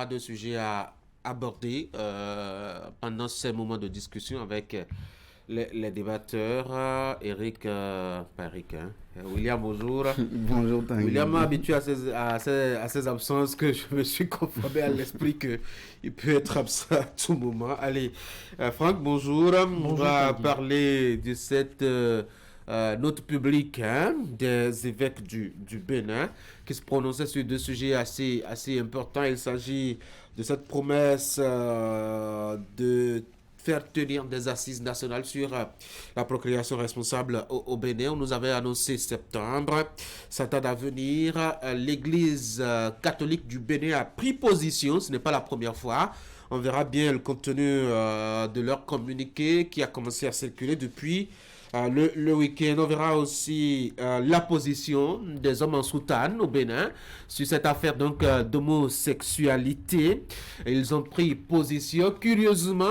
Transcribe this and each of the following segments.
aura deux sujets à aborder pendant ces moments de discussion avec les débatteurs. Eric, pas Eric, hein, William, bonjour. Bonjour, Tanguy. William m'a habitué à ses absences que je me suis conformé à l'esprit qu'il peut être absent à tout moment. Allez, Franck, bonjour. On va parler de cette note publique des évêques du Bénin qui se prononçaient sur deux sujets assez importants. Il s'agit de cette promesse de faire tenir des assises nationales sur la procréation responsable au Bénin. On nous avait annoncé septembre. Ça tarde à venir. L'Église catholique du Bénin a pris position. Ce n'est pas la première fois. On verra bien le contenu de leur communiqué qui a commencé à circuler depuis le week-end. On verra aussi la position des hommes en soutane au Bénin sur cette affaire donc d'homosexualité. Ils ont pris position curieusement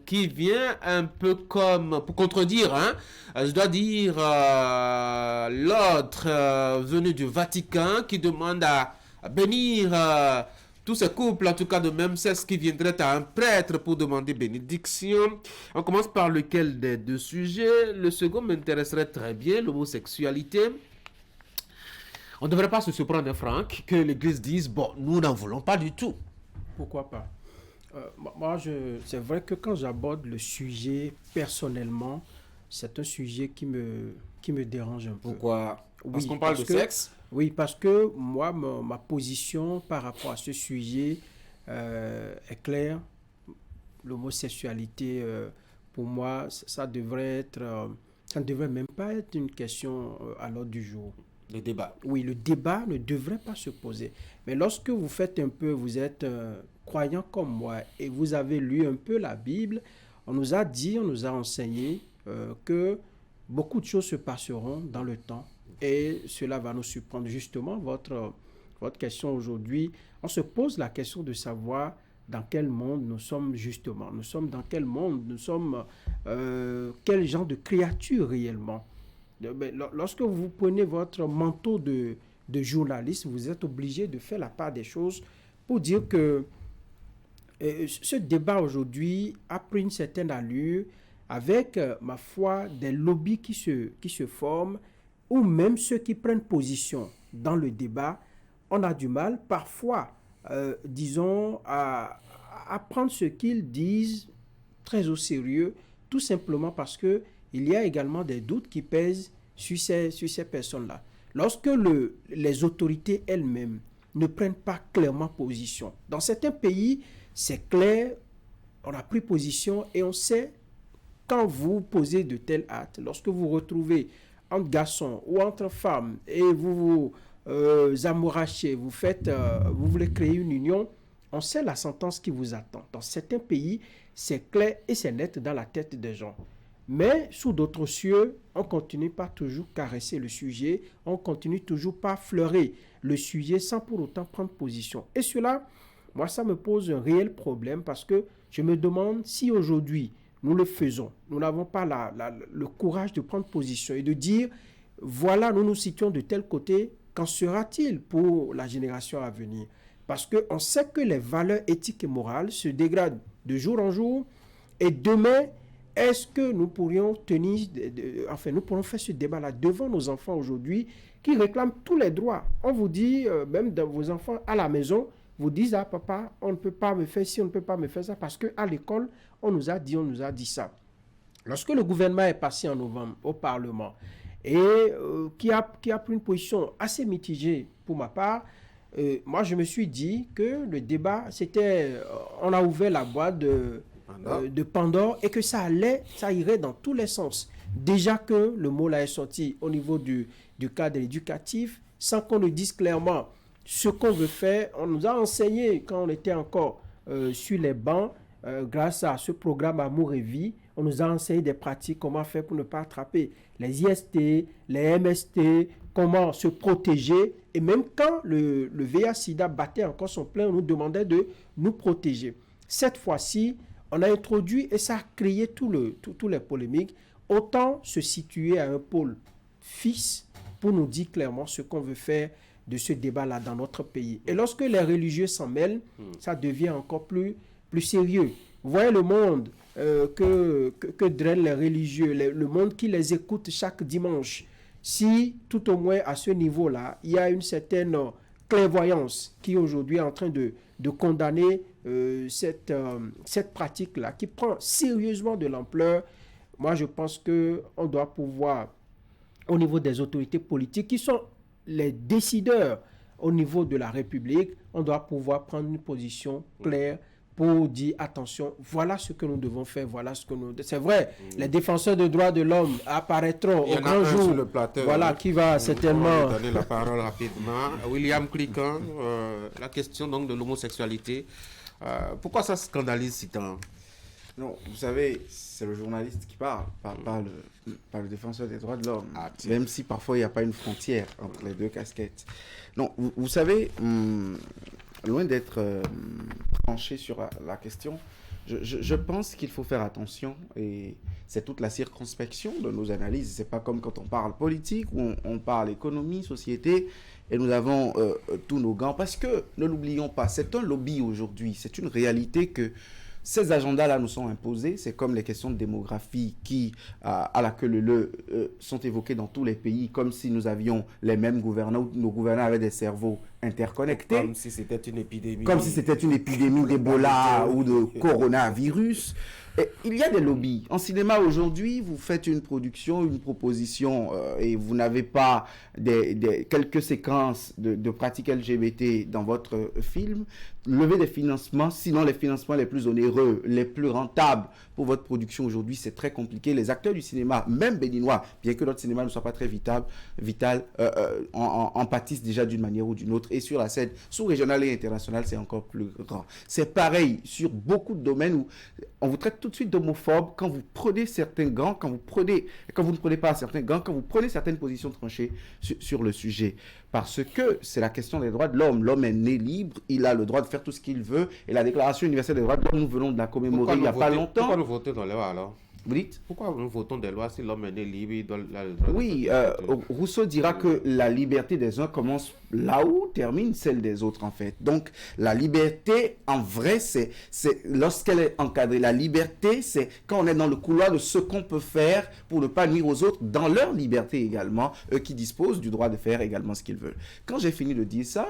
qui vient un peu comme pour contredire, je dois dire, l'autre venu du Vatican qui demande à bénir tous ces couples, en tout cas de même sexe, qui viendraient à un prêtre pour demander bénédiction. On commence par lequel des deux sujets? Le second m'intéresserait très bien, l'homosexualité. On ne devrait pas se surprendre, Franck, que l'Église dise, bon, nous n'en voulons pas du tout. Pourquoi pas? C'est vrai que quand j'aborde le sujet personnellement, c'est un sujet qui me dérange un peu. Pourquoi? Parce qu'on parle de sexe? Oui, parce que moi, ma position par rapport à ce sujet est claire. L'homosexualité, pour moi, ça ne devrait même pas être une question à l'ordre du jour. Le débat. Oui, le débat ne devrait pas se poser. Mais lorsque vous êtes croyant comme moi et vous avez lu un peu la Bible, on nous a enseigné que beaucoup de choses se passeront dans le temps. Et cela va nous surprendre. Justement, votre question aujourd'hui, on se pose la question de savoir dans quel monde nous sommes justement. Nous sommes dans quel monde? Nous sommes quel genre de créature réellement? Lorsque vous prenez votre manteau de journaliste, vous êtes obligé de faire la part des choses pour dire que ce débat aujourd'hui a pris une certaine allure avec, ma foi, des lobbies qui se forment, ou même ceux qui prennent position dans le débat. On a du mal parfois, disons, à prendre ce qu'ils disent très au sérieux, tout simplement parce qu'il y a également des doutes qui pèsent sur ces personnes-là. Lorsque les autorités elles-mêmes ne prennent pas clairement position, dans certains pays, c'est clair, on a pris position et on sait quand vous posez de tels actes, lorsque vous retrouvez entre garçons ou entre femmes et vous amourachez, vous voulez créer une union, on sait la sentence qui vous attend. Dans certains pays, c'est clair et c'est net dans la tête des gens. Mais sous d'autres cieux, on continue pas toujours caresser le sujet, on continue toujours pas fleurer le sujet sans pour autant prendre position. Et cela, moi, ça me pose un réel problème parce que je me demande si aujourd'hui, nous le faisons. Nous n'avons pas le courage de prendre position et de dire, voilà, nous nous situons de tel côté, qu'en sera-t-il pour la génération à venir? Parce qu'on sait que les valeurs éthiques et morales se dégradent de jour en jour. Et demain, est-ce que nous pourrions nous pourrons faire ce débat-là devant nos enfants aujourd'hui qui réclament tous les droits? On vous dit, même dans vos enfants à la maison, vous disent, ah papa, on ne peut pas me faire ci, on ne peut pas me faire ça, parce qu'à l'école, on nous a dit ça. Lorsque le gouvernement est passé en novembre au Parlement et qui a pris une position assez mitigée pour ma part, moi je me suis dit que le débat, on a ouvert la boîte de Pandore et que ça irait dans tous les sens. Déjà que le mot là est sorti au niveau du cadre éducatif, sans qu'on nous dise clairement ce qu'on veut faire. On nous a enseigné quand on était encore sur les bancs, grâce à ce programme Amour et Vie, on nous a enseigné des pratiques, comment faire pour ne pas attraper les IST, les MST, comment se protéger. Et même quand le VIH-Sida battait encore son plein, on nous demandait de nous protéger. Cette fois-ci, on a introduit, et ça a créé tous les polémiques, autant se situer à un pôle fixe pour nous dire clairement ce qu'on veut faire de ce débat-là dans notre pays. Et lorsque les religieux s'en mêlent, ça devient encore plus sérieux. Vous voyez le monde que drainent les religieux, le monde qui les écoute chaque dimanche. Si, tout au moins à ce niveau-là, il y a une certaine clairvoyance qui aujourd'hui est en train de condamner cette pratique-là, qui prend sérieusement de l'ampleur, moi je pense qu'on doit pouvoir, au niveau des autorités politiques, qui sont les décideurs au niveau de la République, on doit pouvoir prendre une position claire pour dire attention, voilà ce que nous devons faire, voilà ce que nous... C'est vrai, les défenseurs des droits de l'homme apparaîtront au grand jour. Sur le plateau, voilà, qui va certainement... donner la parole rapidement. William Cliquant, la question donc de l'homosexualité. Pourquoi ça scandalise si tant? Non, vous savez, c'est le journaliste qui parle, pas le défenseur des droits de l'homme. Même si parfois il n'y a pas une frontière entre les deux casquettes. Non, vous savez, loin d'être tranché sur la question, je pense qu'il faut faire attention, et c'est toute la circonspection de nos analyses. C'est pas comme quand on parle politique, où on parle économie, société, et nous avons tous nos gants. Parce que, ne l'oublions pas, c'est un lobby aujourd'hui, c'est une réalité que ces agendas-là nous sont imposés. C'est comme les questions de démographie qui, à la queue leu, sont évoquées dans tous les pays, comme si nous avions les mêmes gouvernants, nos gouvernants avaient des cerveaux interconnectés. Comme si c'était une épidémie. Comme si c'était une épidémie d'Ebola ou de coronavirus. Et il y a des lobbies. En cinéma, aujourd'hui, vous faites une production, une proposition, et vous n'avez pas quelques séquences de pratiques LGBT dans votre film. Lever des financements, sinon les financements les plus onéreux, les plus rentables pour votre production aujourd'hui, c'est très compliqué. Les acteurs du cinéma, même béninois, bien que notre cinéma ne soit pas très vital, en pâtissent déjà d'une manière ou d'une autre. Et sur la scène sous-régionale et internationale, c'est encore plus grand. C'est pareil sur beaucoup de domaines où on vous traite tout de suite d'homophobe quand vous prenez certains gants, quand vous ne prenez pas certains gants, quand vous prenez certaines positions tranchées sur le sujet. Parce que c'est la question des droits de l'homme. L'homme est né libre, il a le droit de faire tout ce qu'il veut. Et la Déclaration universelle des droits de l'homme, nous venons de la commémorer il n'y a pas longtemps. Pourquoi nous votons dans les lois alors? Vous dites? Pourquoi nous votons des lois si l'homme est né libre, il doit... Oui, Rousseau dira que la liberté des uns commence là où termine celle des autres, en fait. Donc, la liberté, en vrai, c'est lorsqu'elle est encadrée. La liberté, c'est quand on est dans le couloir de ce qu'on peut faire pour ne pas nuire aux autres, dans leur liberté également, eux qui disposent du droit de faire également ce qu'ils veulent. Quand j'ai fini de dire ça,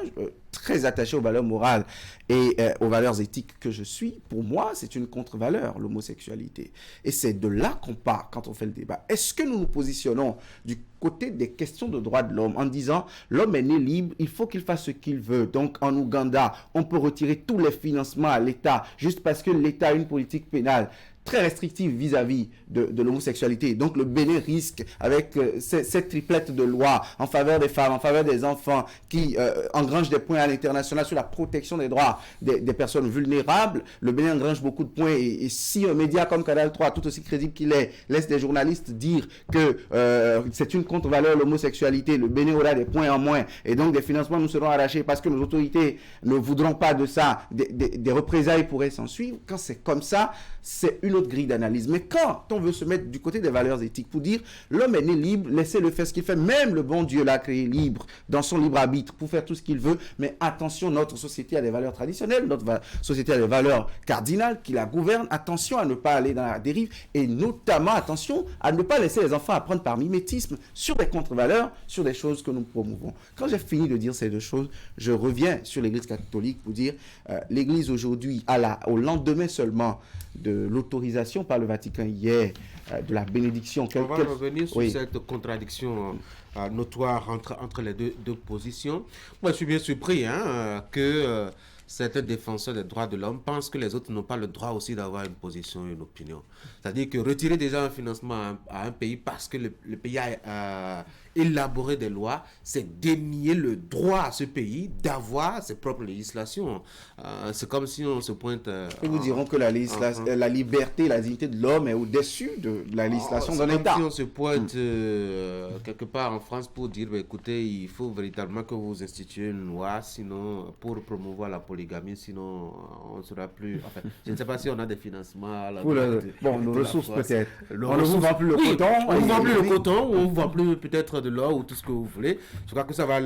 très attaché aux valeurs morales et aux valeurs éthiques que je suis, pour moi, c'est une contre-valeur, l'homosexualité. Et c'est de là qu'on part quand on fait le débat. Est-ce que nous nous positionnons du côté des questions de droits de l'homme en disant l'homme est né libre, il faut qu'il fasse ce qu'il veut. Donc en Ouganda, on peut retirer tous les financements à l'État juste parce que l'État a une politique pénale très restrictive vis-à-vis de l'homosexualité. Donc le Bénin risque, avec cette triplette de lois en faveur des femmes, en faveur des enfants, qui engrangent des points à l'international sur la protection des droits des personnes vulnérables, le Bénin engrange beaucoup de points. Et si un média comme Canal 3, tout aussi crédible qu'il est, laisse des journalistes dire que c'est une contre-valeur l'homosexualité, le Bénin aura des points en moins, et donc des financements nous seront arrachés parce que nos autorités ne voudront pas de ça, des représailles pourraient s'en suivre. Quand c'est comme ça, c'est une autre grille d'analyse. Mais quand on veut se mettre du côté des valeurs éthiques pour dire l'homme est né libre, laissez-le faire ce qu'il fait, même le bon Dieu l'a créé libre, dans son libre arbitre, pour faire tout ce qu'il veut, mais attention, notre société a des valeurs traditionnelles, notre société a des valeurs cardinales qui la gouvernent, attention à ne pas aller dans la dérive, et notamment attention à ne pas laisser les enfants apprendre par mimétisme sur des contre-valeurs, sur des choses que nous promouvons. Quand j'ai fini de dire ces deux choses, je reviens sur l'Église catholique pour dire l'Église aujourd'hui, au lendemain seulement de l'autorisation par le Vatican hier, de la bénédiction. On va revenir sur cette contradiction notoire entre les deux positions. Moi, je suis bien surpris que certains défenseurs des droits de l'homme pensent que les autres n'ont pas le droit aussi d'avoir une position, une opinion. C'est-à-dire que retirer déjà un financement à un pays parce que le pays a élaboré des lois, c'est dénier le droit à ce pays d'avoir ses propres législations. C'est comme si on se pointe... Ils vous diront que la liberté, la dignité de l'homme est au-dessus de la législation d'un État. C'est comme si on se pointe quelque part en France pour dire, écoutez, il faut véritablement que vous instituiez une loi, sinon pour promouvoir la politique polygamie, sinon on ne sera plus... Enfin, je ne sais pas si on a des financements. Bon, nos ressources peut-être. On ne vous vend plus le coton. On ne vous vend plus le coton, ou on ne vous vend plus peut-être de l'or ou tout ce que vous voulez. Je crois que ça va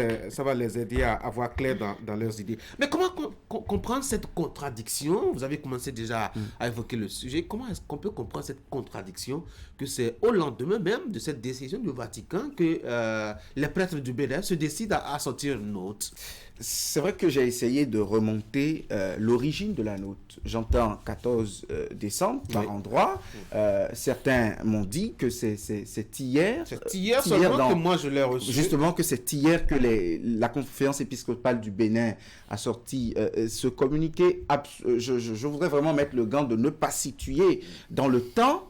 les aider à avoir clair dans leurs idées. Mais comment comprendre cette contradiction? Vous avez commencé déjà à évoquer le sujet. Comment est-ce qu'on peut comprendre cette contradiction que c'est au lendemain même de cette décision du Vatican que les prêtres du Bénin se décident à sortir une note? C'est vrai que j'ai essayé de remonter l'origine de la note. J'entends 14 décembre par endroit. Certains m'ont dit que c'est hier. C'est hier seulement que moi je l'ai reçu. Justement que c'est hier que la conférence épiscopale du Bénin a sorti ce communiqué. Je voudrais vraiment mettre le gant de ne pas situer dans le temps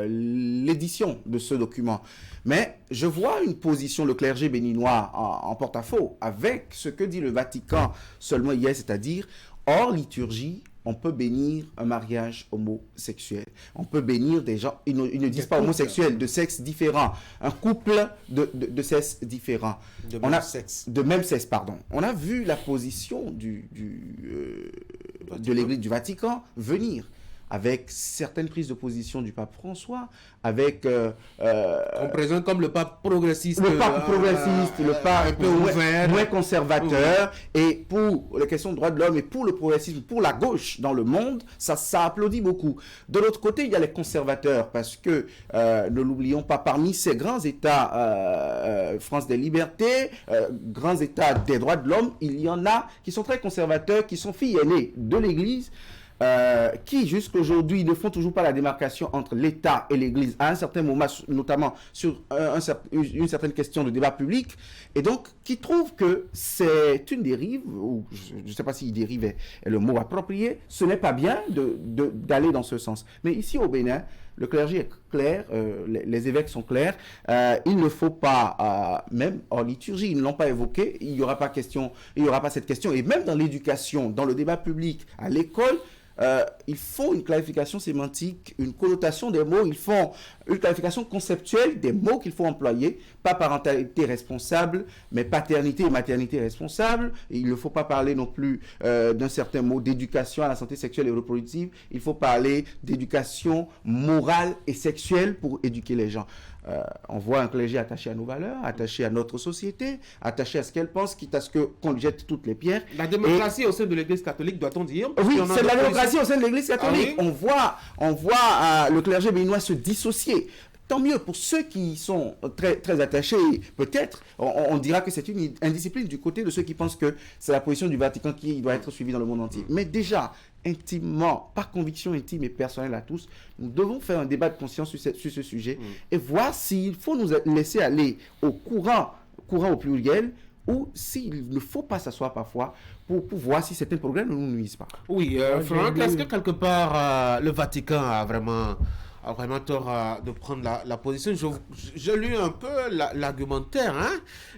l'édition de ce document. Mais je vois une position, le clergé béninois en porte-à-faux avec ce que dit le Vatican seulement hier, c'est-à-dire hors liturgie, on peut bénir un mariage homosexuel. On peut bénir des gens, ils ne disent pas homosexuels, de sexe différent. Un couple de sexe différent. De même sexe, pardon. On a vu la position de l'Église du Vatican venir, avec certaines prises de position du pape François, avec... on présente comme le pape progressiste. Le pape progressiste, le pape un peu moins conservateur. Et pour les questions de droits de l'homme et pour le progressisme, pour la gauche dans le monde, ça applaudit beaucoup. De l'autre côté, il y a les conservateurs, parce que, ne l'oublions pas, parmi ces grands États, France des libertés, grands États des droits de l'homme, il y en a qui sont très conservateurs, qui sont filles aînées de l'Église, qui jusqu'aujourd'hui ne font toujours pas la démarcation entre l'État et l'Église à un certain moment, notamment sur une certaine question de débat public, et donc qui trouvent que c'est une dérive, ou je ne sais pas si dérive est le mot approprié, ce n'est pas bien d'aller dans ce sens. Mais ici au Bénin, le clergé est clair, les évêques sont clairs, il ne faut pas, même en liturgie, ils ne l'ont pas évoqué, il n'y aura pas cette question, et même dans l'éducation, dans le débat public, à l'école, il faut une clarification sémantique, une connotation des mots, il faut une clarification conceptuelle des mots qu'il faut employer, pas parentalité responsable, mais paternité et maternité responsable. Et il ne faut pas parler non plus d'un certain mot d'éducation à la santé sexuelle et reproductive, il faut parler d'éducation morale et sexuelle pour éduquer les gens. On voit un clergé attaché à nos valeurs, attaché à notre société, attaché à ce qu'elle pense, quitte à ce qu'on lui jette toutes les pierres. La démocratie au sein de l'Église catholique, doit-on dire? Oui, c'est la démocratie au sein de l'Église catholique. Ah, oui? On voit le clergé béninois se dissocier. Tant mieux pour ceux qui sont très, très attachés, peut-être, on dira que c'est une indiscipline du côté de ceux qui pensent que c'est la position du Vatican qui doit être suivie dans le monde entier. Mais déjà, intimement, par conviction intime et personnelle à tous, nous devons faire un débat de conscience sur ce sujet et voir s'il faut nous laisser aller au courant au pluriel, ou s'il ne faut pas s'asseoir parfois pour voir si certains progrès ne nous nuisent pas. Oui, Franck, est-ce que quelque part le Vatican a vraiment tort de prendre la position? J'ai lu un peu l'argumentaire,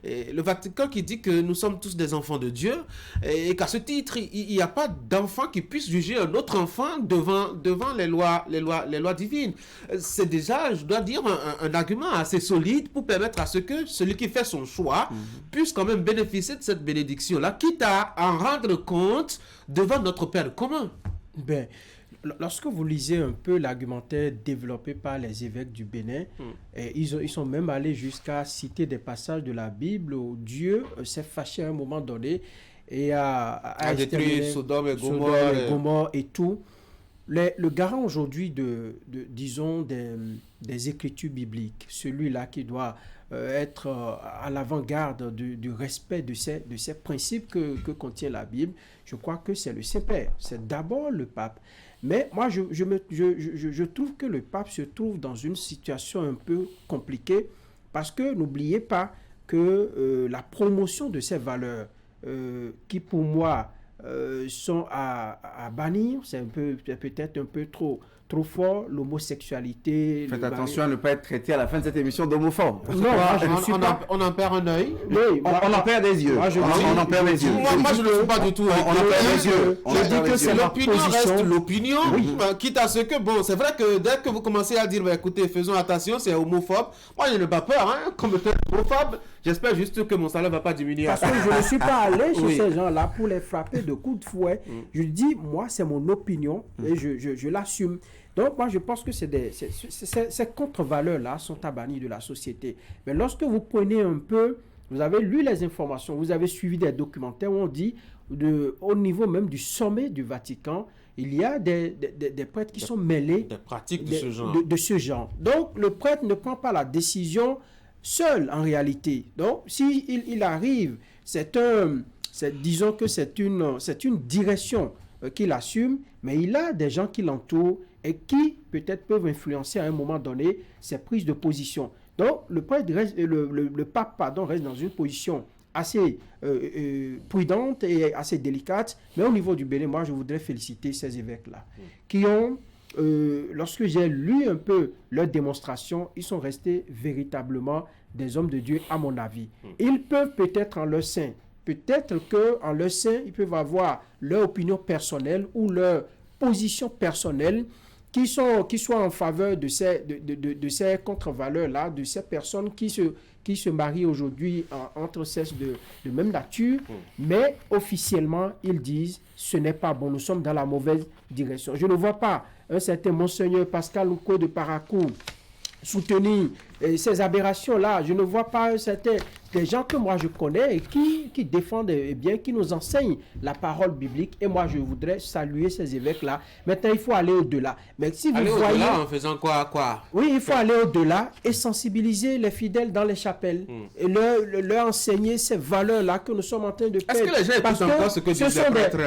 et le Vatican qui dit que nous sommes tous des enfants de Dieu, et qu'à ce titre, il n'y a pas d'enfant qui puisse juger un autre enfant devant les lois divines. C'est déjà, je dois dire, un argument assez solide pour permettre à ce que celui qui fait son choix puisse quand même bénéficier de cette bénédiction-là, quitte à en rendre compte devant notre Père commun. Ben, lorsque vous lisez un peu l'argumentaire développé par les évêques du Bénin, ils sont même allés jusqu'à citer des passages de la Bible où Dieu s'est fâché à un moment donné et a détruit Sodome et Gomorrhe et tout. Le garant aujourd'hui disons, des écritures bibliques, celui-là qui doit être à l'avant-garde du respect de ces principes que contient la Bible, je crois que c'est le Saint-Père, c'est d'abord le pape. Mais moi, je trouve que le pape se trouve dans une situation un peu compliquée parce que n'oubliez pas que la promotion de ces valeurs qui, pour moi, sont à bannir, c'est peut-être un peu trop fort, l'homosexualité. Faites attention à ne pas être traité à la fin de cette émission d'homophobe. Non, on en perd un œil. Oui, on en perd des yeux. On en perd des yeux. Moi, je ne le fais pas du tout. On en perd des yeux. Je dis que c'est l'opinion reste l'opinion. Quitte à ce que, bon, c'est vrai que dès que vous commencez à dire, écoutez, faisons attention, c'est homophobe. Moi, je n'ai pas peur, comme homophobe. J'espère juste que mon salaire ne va pas diminuer. Parce que je ne suis pas allé chez Oui. ces gens-là pour les frapper de coups de fouet. Je dis, moi, c'est mon opinion et je l'assume. Donc, moi, je pense que ces contre-valeurs-là sont à bannir de la société. Mais lorsque vous prenez un peu, vous avez lu les informations, vous avez suivi des documentaires où on dit, au niveau même du sommet du Vatican, il y a des prêtres qui sont mêlés des pratiques de ce genre. De ce genre. Donc, le prêtre ne prend pas la décision seul en réalité. Donc, s'il il arrive, disons que c'est une direction qu'il assume, mais il a des gens qui l'entourent et qui peut-être peuvent influencer à un moment donné ses prises de position. Donc, le pape reste dans une position assez prudente et assez délicate. Mais au niveau du Bénin, moi, je voudrais féliciter ces évêques-là qui ont, lorsque j'ai lu un peu leurs démonstrations, ils sont restés véritablement des hommes de Dieu, à mon avis. Ils peuvent peut-être en leur sein, ils peuvent avoir leur opinion personnelle ou leur position personnelle qui soient en faveur de ces contre-valeurs-là, de ces personnes qui se marient aujourd'hui entre sexes de même nature, mais officiellement, ils disent ce n'est pas bon, nous sommes dans la mauvaise direction. Je ne vois pas un certain Monseigneur Pascal Louko de Paracourt soutenir ces aberrations-là. Je ne vois pas des gens que moi je connais et qui défendent bien, qui nous enseignent la parole biblique. Et moi, je voudrais saluer ces évêques-là. Maintenant, il faut aller au-delà. Mais si vous voyez... au-delà en faisant quoi? Oui, il faut aller au-delà et sensibiliser les fidèles dans les chapelles et leur enseigner ces valeurs-là que nous sommes en train de perdre. Est-ce que les gens écoutent encore ce que disent les prêtres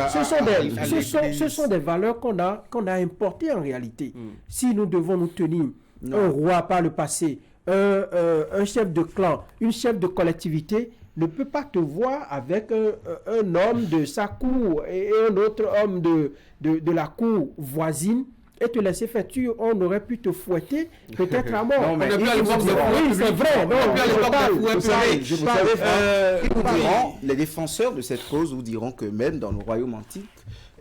ce sont des valeurs qu'on a importées en réalité. Si nous devons nous tenir un roi par le passé, un chef de clan, une chef de collectivité ne peut pas te voir avec un homme de sa cour et un autre homme de la cour voisine et te laisser faire tuer. On aurait pu te fouetter peut-être à mort. Non, mais oui, c'est vrai. Les défenseurs de cette cause vous diront que même dans le royaume antique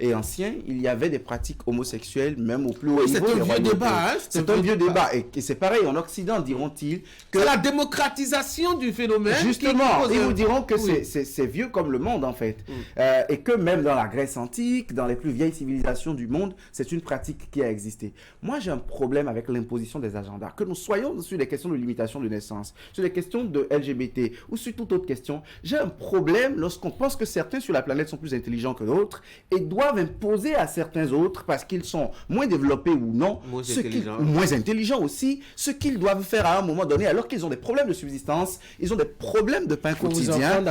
et ancien, il y avait des pratiques homosexuelles même au plus haut niveau. C'est un vieux débat. C'est un vieux débat. Et c'est pareil en Occident, diront-ils. C'est la démocratisation du phénomène. Justement, ils vous diront que c'est vieux comme le monde en fait. Et que même dans la Grèce antique, dans les plus vieilles civilisations du monde, c'est une pratique qui a existé. Moi, j'ai un problème avec l'imposition des agendas. Que nous soyons sur des questions de limitation de naissance, sur des questions de LGBT ou sur toute autre question, j'ai un problème lorsqu'on pense que certains sur la planète sont plus intelligents que d'autres et doivent imposer à certains autres parce qu'ils sont moins développés ou non, moins intelligents aussi, ce qu'ils doivent faire à un moment donné alors qu'ils ont des problèmes de subsistance, ils ont des problèmes de pain quotidien. Ils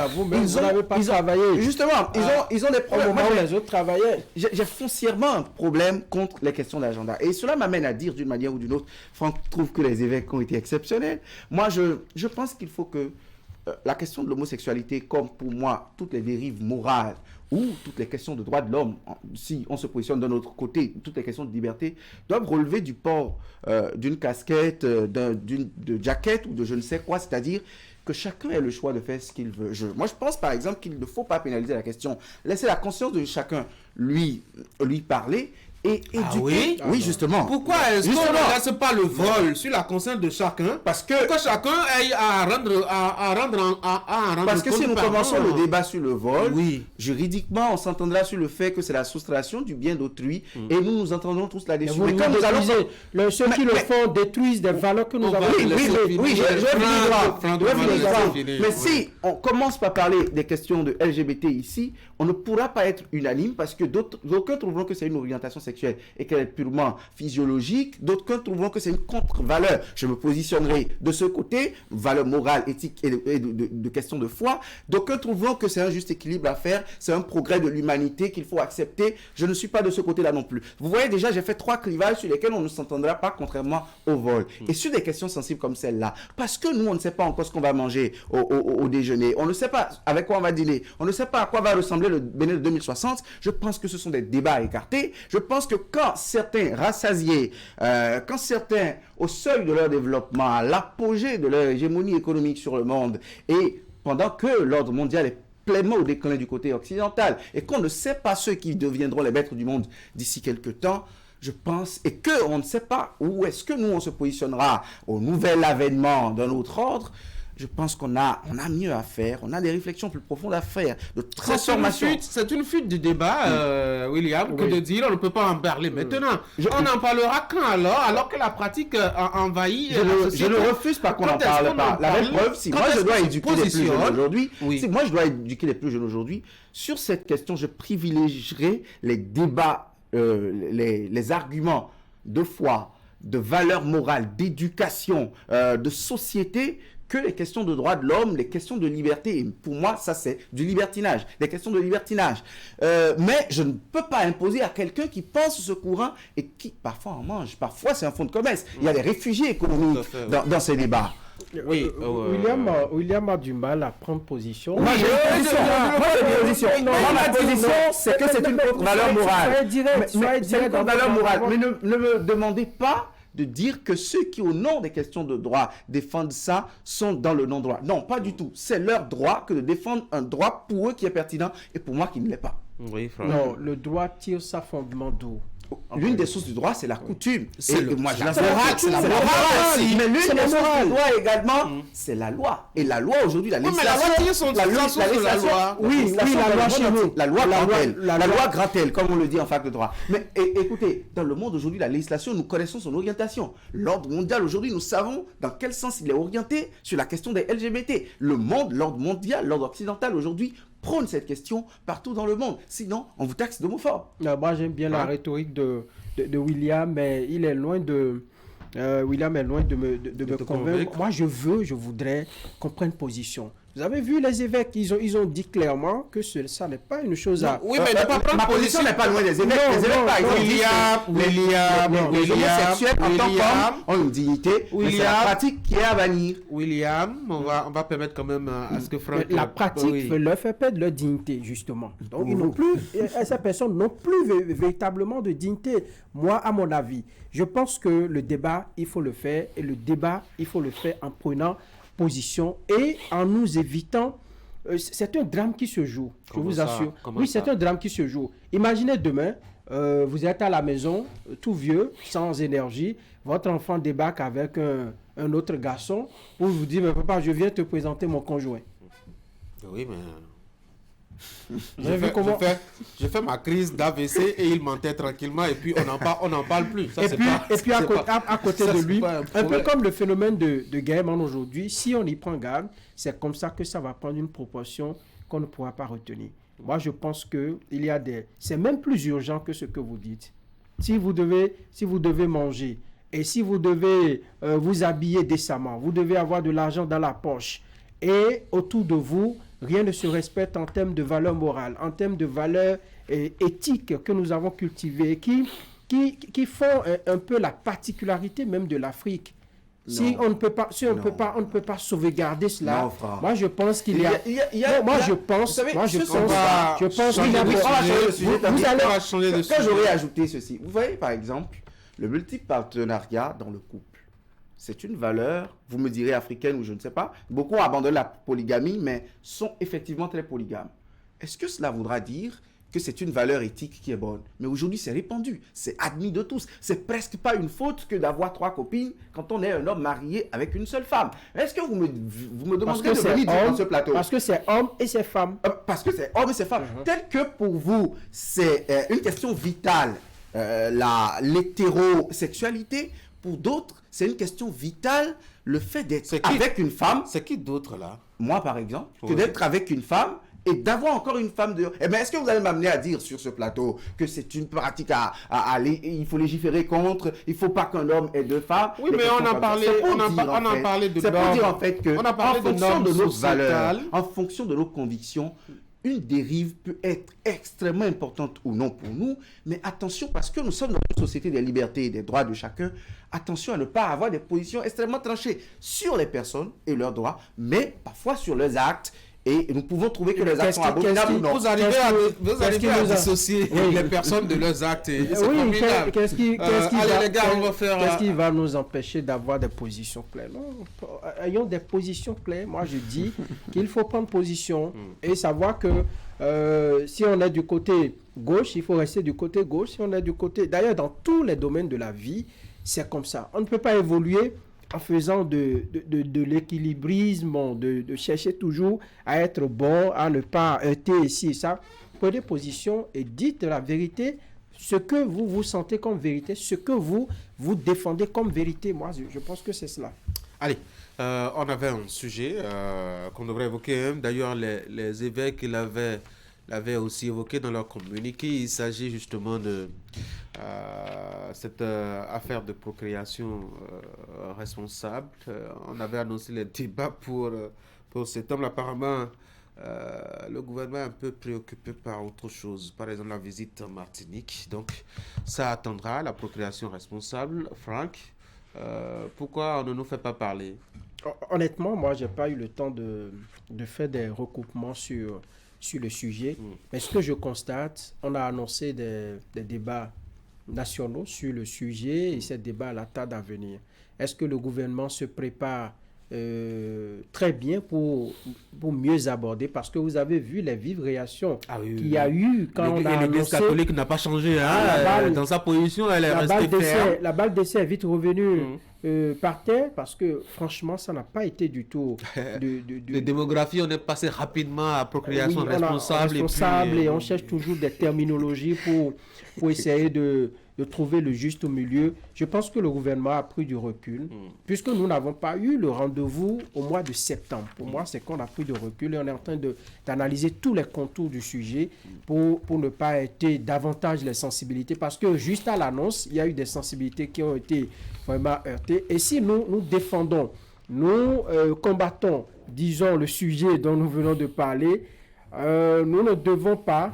n'avaient pas travaillé. Justement, ils ont des problèmes. Au moment où les autres travaillaient. J'ai foncièrement un problème contre les questions d'agenda. Et cela m'amène à dire d'une manière ou d'une autre, Franck trouve que les évêques ont été exceptionnels. Moi, je pense qu'il faut que la question de l'homosexualité, comme pour moi, toutes les dérives morales ou toutes les questions de droits de l'homme, si on se positionne d'un autre côté, toutes les questions de liberté, doivent relever du port d'une casquette, de jaquette ou de je ne sais quoi, c'est-à-dire que chacun ait le choix de faire ce qu'il veut. Moi, je pense par exemple qu'il ne faut pas pénaliser la question. Laisser la conscience de chacun lui parler et éduquer. Oui, justement. Pourquoi est-ce qu'on ne laisse pas le vol sur la conscience de chacun? Parce que chacun ait à rendre parce que compte si nous commençons le débat sur le vol, juridiquement, on s'entendra sur le fait que c'est la soustraction du bien d'autrui et nous entendrons tous là-dessus. Mais quand nous allons... Ceux qui le font détruisent des valeurs que nous avons. Oui, mais si on commence par parler des questions de LGBT ici, on ne pourra pas être unanime parce que d'aucuns trouveront que c'est une orientation sexuelle et qu'elle est purement physiologique, d'autres trouveront que c'est une contre-valeur. Je me positionnerai de ce côté, valeur morale, éthique et de questions de foi. D'autres trouveront que c'est un juste équilibre à faire, c'est un progrès de l'humanité qu'il faut accepter. Je ne suis pas de ce côté-là non plus. Vous voyez déjà, j'ai fait 3 clivages sur lesquels on ne s'entendra pas, contrairement au vol. Et sur des questions sensibles comme celle-là, parce que nous, on ne sait pas encore ce qu'on va manger au déjeuner, on ne sait pas avec quoi on va dîner, on ne sait pas à quoi va ressembler le Bénin de 2060, je pense que ce sont des débats à écarter. Je pense que quand certains rassasiés, quand certains au seuil de leur développement, à l'apogée de leur hégémonie économique sur le monde, et pendant que l'ordre mondial est pleinement au déclin du côté occidental, et qu'on ne sait pas ceux qui deviendront les maîtres du monde d'ici quelques temps, je pense, et qu'on ne sait pas où est-ce que nous on se positionnera au nouvel avènement d'un autre ordre, je pense qu'on a mieux à faire, on a des réflexions plus profondes à faire, de transformation. C'est une fuite du débat, William, que de dire on ne peut pas en parler maintenant. On en parlera quand alors que la pratique envahit la société. Je ne refuse pas qu'on en parle pas. La même preuve, si moi je dois éduquer les plus jeunes aujourd'hui, si moi je dois éduquer les plus jeunes aujourd'hui, sur cette question, je privilégierai les débats, les arguments de foi, de valeurs morales, d'éducation, de société, que les questions de droits de l'homme, les questions de liberté. Et pour moi, ça c'est du libertinage, des questions de libertinage. Mais je ne peux pas imposer à quelqu'un qui pense ce courant et qui parfois en mange. Parfois c'est un fonds de commerce. Il y a des réfugiés économiques dans ces débats. Oui, William a du mal à prendre position. Moi, j'ai une position. Ma position, c'est que c'est une valeur morale. C'est une valeur morale. Mais ne me demandez pas de dire que ceux qui, au nom des questions de droit, défendent ça, sont dans le non-droit. Non, pas du tout. C'est leur droit que de défendre un droit pour eux qui est pertinent et pour moi qui ne l'est pas. Oui, non, le droit tire sa fondement d'où? L'une des sources du droit, c'est la coutume. C'est la morale. C'est la morale. Mais l'une des sources du droit également, c'est la loi. Et la loi aujourd'hui, la législation. Mais la loi tire son la loi. Oui, la loi chez nous. La loi Gratel, comme on le dit en fac de droit. Mais écoutez, dans le monde aujourd'hui, la législation, nous connaissons son orientation. L'ordre mondial aujourd'hui, nous savons dans quel sens il est orienté sur la question des LGBT. L'ordre mondial, l'ordre occidental aujourd'hui, prône cette question partout dans le monde. Sinon, on vous taxe d'homophobe. Moi, j'aime bien la rhétorique de William, mais il est loin de... William est loin de me convaincre. Moi, je voudrais qu'on prenne position. Vous avez vu les évêques, ils ont dit clairement que ça n'est pas une chose à... Oui, mais ma position n'est pas loin des évêques. Les évêques, par exemple, les homosexuels en tant qu'hommes ont une dignité, mais c'est la pratique qui est à bannir. William, on va permettre quand même à ce que Franck... La pratique leur fait perdre leur dignité, justement. Donc, ils n'ont plus, ces personnes n'ont plus véritablement de dignité. Moi, à mon avis, je pense que le débat, il faut le faire, et le débat, il faut le faire en prenant position et en nous évitant, c'est un drame qui se joue, je vous assure. Oui, c'est un drame qui se joue. Imaginez demain, vous êtes à la maison, tout vieux, sans énergie, votre enfant débarque avec un autre garçon, pour vous dire, mais papa, je viens te présenter mon conjoint. Oui, mais... Je fais ma crise d'AVC et il mentait tranquillement et puis on n'en parle plus. Ça, et puis à côté de lui, un peu comme le phénomène de Gaëman aujourd'hui, si on y prend garde, c'est comme ça que ça va prendre une proportion qu'on ne pourra pas retenir. Moi, je pense que c'est même plus urgent que ce que vous dites. Si vous devez manger et si vous devez vous habiller décemment, vous devez avoir de l'argent dans la poche et autour de vous, rien ne se respecte en termes de valeurs morales, en termes de valeurs éthiques que nous avons cultivées, qui font un peu la particularité même de l'Afrique. Si on ne peut pas sauvegarder cela, moi je pense qu'il y a... Quand j'aurais ajouté ceci, vous voyez par exemple, le multipartenariat dans le couple. C'est une valeur, vous me direz africaine ou je ne sais pas. Beaucoup abandonnent la polygamie, mais sont effectivement très polygames. Est-ce que cela voudra dire que c'est une valeur éthique qui est bonne? Mais aujourd'hui, c'est répandu, c'est admis de tous. C'est presque pas une faute que d'avoir 3 copines quand on est un homme marié avec une seule femme. Est-ce que vous me demanderez de venir dans ce plateau? Parce que c'est homme et c'est femme. Parce que c'est homme et c'est femme. Tel que pour vous, c'est une question vitale, l'hétérosexualité, pour d'autres, c'est une question vitale, le fait d'être avec une femme. C'est qui d'autres là? Moi, par exemple, que d'être avec une femme et d'avoir encore une femme dehors. Eh bien, est-ce que vous allez m'amener à dire sur ce plateau que c'est une pratique il faut légiférer contre, il ne faut pas qu'un homme ait 2 femmes? Oui, mais on a parlé de... C'est pour dire en fait que, en fonction de nos valeurs, en fonction de nos convictions, une dérive peut être extrêmement importante ou non pour nous, mais attention, parce que nous sommes dans une société des libertés et des droits de chacun, attention à ne pas avoir des positions extrêmement tranchées sur les personnes et leurs droits, mais parfois sur leurs actes. Et nous pouvons trouver que les actes sont abominables ou non. Vous arrivez à dissocier les personnes de leurs actes. Oui, qu'est-ce qui va nous empêcher d'avoir des positions claires? Non, ayons des positions claires. Moi, je dis qu'il faut prendre position et savoir que si on est du côté gauche, il faut rester du côté gauche. Si on est du côté... D'ailleurs, dans tous les domaines de la vie, c'est comme ça. On ne peut pas évoluer en faisant de l'équilibrisme, bon, de chercher toujours à être bon, à ne pas heurter ici et ça. Prenez position et dites la vérité, ce que vous vous sentez comme vérité, ce que vous défendez comme vérité. Moi, je pense que c'est cela. Allez, on avait un sujet qu'on devrait évoquer. Hein. D'ailleurs, les évêques l'avaient aussi évoqué dans leur communiqué. Il s'agit justement de cette affaire de procréation responsable. On avait annoncé les débats pour septembre. Apparemment, le gouvernement est un peu préoccupé par autre chose. Par exemple, la visite en Martinique. Donc, ça attendra la procréation responsable. Franck, pourquoi on ne nous fait pas parler? Honnêtement, moi, je n'ai pas eu le temps de faire des recoupements sur le sujet. Mais ce que je constate, on a annoncé des débats nationaux sur le sujet et ces débats à la table à venir. Est-ce que le gouvernement se prépare très bien pour mieux aborder, parce que vous avez vu les vives réactions qu'il y a eu quand on a annoncé. L'Église catholique n'a pas changé dans sa position, elle est restée ferme. La balle d'essai est vite revenue par terre, parce que franchement ça n'a pas été du tout de démographie. On est passé rapidement à procréation responsable et on cherche toujours des terminologies pour essayer de trouver le juste milieu. Je pense que le gouvernement a pris du recul, puisque nous n'avons pas eu le rendez-vous au mois de septembre. Pour moi, c'est qu'on a pris du recul et on est en train d'analyser tous les contours du sujet pour ne pas heurter davantage les sensibilités, parce que juste à l'annonce, il y a eu des sensibilités qui ont été vraiment heurtées. Et si nous défendons, nous combattons, disons, le sujet dont nous venons de parler, nous ne devons pas.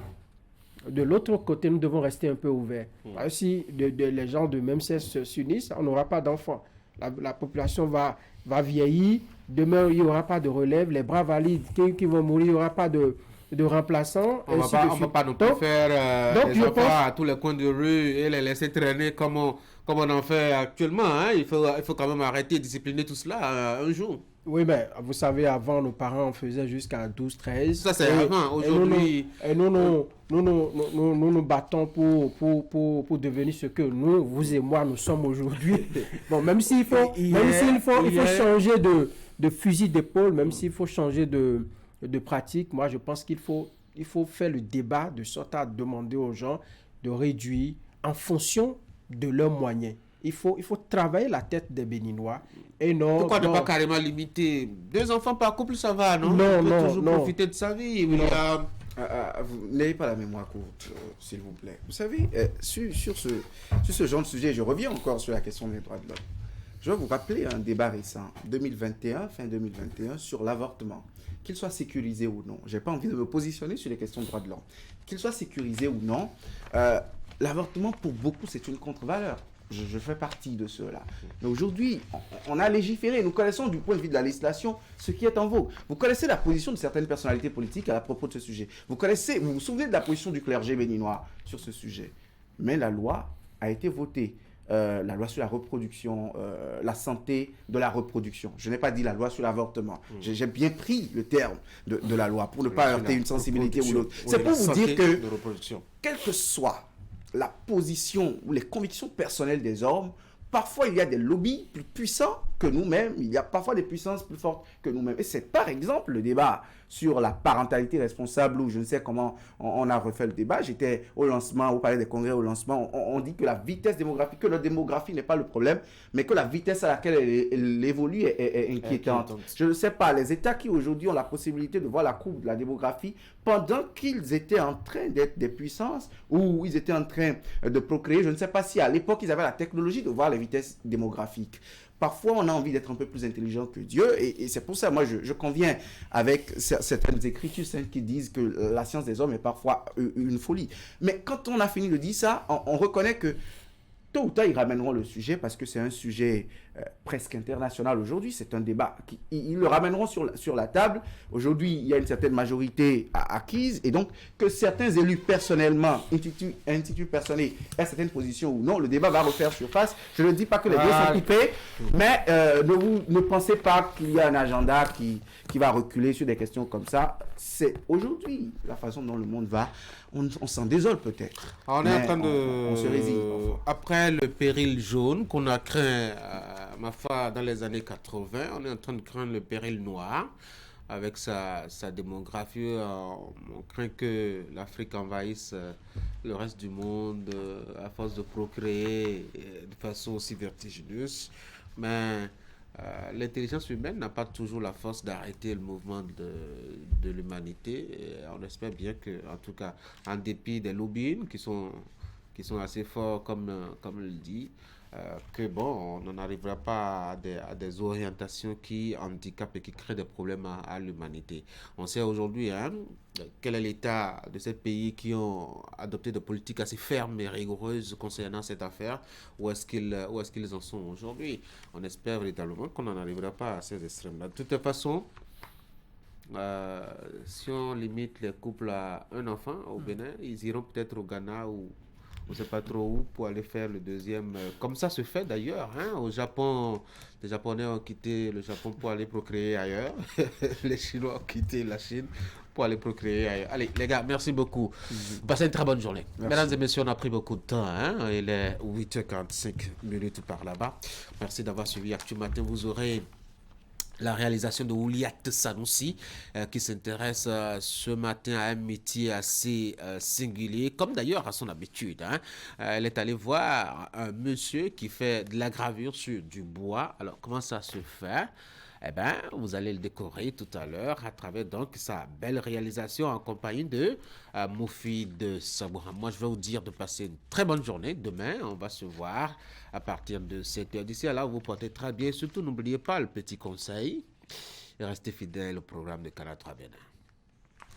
De l'autre côté, nous devons rester un peu ouverts. Si les gens de même sexe s'unissent, on n'aura pas d'enfants. La population va vieillir. Demain, il n'y aura pas de relève. Les bras valides qui vont mourir, il n'y aura pas de remplaçants. On ne va pas nous faire des enfants à tous les coins de rue et les laisser traîner comme on en fait actuellement. Hein. Il faut quand même arrêter de discipliner tout cela un jour. Oui, mais vous savez, avant, nos parents en faisaient jusqu'à 12, 13. Ça, c'est avant. Aujourd'hui... Et nous nous battons pour devenir ce que nous, vous et moi, nous sommes aujourd'hui. Bon, même s'il faut changer de fusil d'épaule, même s'il faut changer de pratique, moi, je pense qu'il faut faire le débat de sorte à demander aux gens de réduire en fonction de leurs moyens. Il faut travailler la tête des Béninois. Et non, pourquoi ne pas carrément limiter 2 enfants par couple, ça va, non? Non, on peut toujours profiter de sa vie. Vous n'ayez pas la mémoire courte, s'il vous plaît. Vous savez, sur ce genre de sujet, je reviens encore sur la question des droits de l'homme. Je vais vous rappeler un débat récent, fin 2021, sur l'avortement. Qu'il soit sécurisé ou non. Je n'ai pas envie de me positionner sur les questions de droits de l'homme. Qu'il soit sécurisé ou non, l'avortement, pour beaucoup, c'est une contre-valeur. Je fais partie de ceux-là. Mais aujourd'hui, on a légiféré. Nous connaissons du point de vue de la législation ce qui est en vogue. Vous connaissez la position de certaines personnalités politiques à propos de ce sujet. Vous vous souvenez de la position du clergé béninois sur ce sujet. Mais la loi a été votée. La loi sur la reproduction, la santé de la reproduction. Je n'ai pas dit la loi sur l'avortement. J'ai bien pris le terme de la loi pour ne pas heurter une sensibilité ou l'autre. C'est pour vous dire que, quelle que soit la position ou les convictions personnelles des hommes, parfois il y a des lobbies plus puissants que nous-mêmes, il y a parfois des puissances plus fortes que nous-mêmes. Et c'est par exemple le débat sur la parentalité responsable, où je ne sais comment on a refait le débat. J'étais au lancement, au Palais des Congrès au lancement, on dit que la vitesse démographique, que la démographie n'est pas le problème, mais que la vitesse à laquelle elle évolue est inquiétante. Je ne sais pas, les États qui aujourd'hui ont la possibilité de voir la courbe de la démographie, pendant qu'ils étaient en train d'être des puissances, ou ils étaient en train de procréer, je ne sais pas si à l'époque ils avaient la technologie de voir les vitesses démographiques. Parfois, on a envie d'être un peu plus intelligent que Dieu, et c'est pour ça, moi, je conviens avec certaines écritures qui disent que la science des hommes est parfois une folie. Mais quand on a fini de dire ça, on reconnaît que tôt ou tard, ils ramèneront le sujet, parce que c'est un sujet presque international aujourd'hui. C'est un débat. Ils le ramèneront sur la table. Aujourd'hui, il y a une certaine majorité acquise, et donc que certains élus personnellement, instituts personnels, aient certaines positions ou non, le débat va refaire surface. Je ne dis pas que les deux sont coupés, mais ne pensez pas qu'il y a un agenda qui va reculer sur des questions comme ça. C'est aujourd'hui la façon dont le monde va. On s'en désole peut-être. On est en train de... On se résigne. Après le péril jaune qu'on a craint ma foi, dans les années 80, on est en train de craindre le péril noir. Avec sa démographie, on craint que l'Afrique envahisse le reste du monde à force de procréer de façon aussi vertigineuse. Mais l'intelligence humaine n'a pas toujours la force d'arrêter le mouvement de l'humanité. Et on espère bien que, en tout cas, en dépit des lobbying qui sont assez forts, comme le dit, que bon, on n'en arrivera pas à des orientations qui handicapent et qui créent des problèmes à l'humanité. On sait aujourd'hui quel est l'état de ces pays qui ont adopté des politiques assez fermes et rigoureuses concernant cette affaire. Où est-ce qu'ils en sont aujourd'hui? On espère véritablement qu'on n'en arrivera pas à ces extrêmes-là. De toute façon, si on limite les couples à un enfant au Bénin, ils iront peut-être au Ghana ou on ne sait pas trop où pour aller faire le deuxième. Comme ça se fait d'ailleurs. Au Japon, les Japonais ont quitté le Japon pour aller procréer ailleurs. Les Chinois ont quitté la Chine pour aller procréer ailleurs. Allez, les gars, merci beaucoup. Passez une très bonne journée. Merci. Mesdames et messieurs, on a pris beaucoup de temps. Il est 8h45 par là-bas. Merci d'avoir suivi Actu Matin. Vous aurez la réalisation de Ouliat Sanoussi qui s'intéresse ce matin à un métier assez singulier, comme d'ailleurs à son habitude. Elle est allée voir un monsieur qui fait de la gravure sur du bois. Alors, comment ça se fait? Eh bien, vous allez le décorer tout à l'heure à travers donc sa belle réalisation en compagnie de Moufid Saboura. Moi, je vais vous dire de passer une très bonne journée. Demain, on va se voir à partir de 7h. D'ici là, vous portez très bien. Surtout, n'oubliez pas le petit conseil. Restez fidèles au programme de Canal 3 Bénin.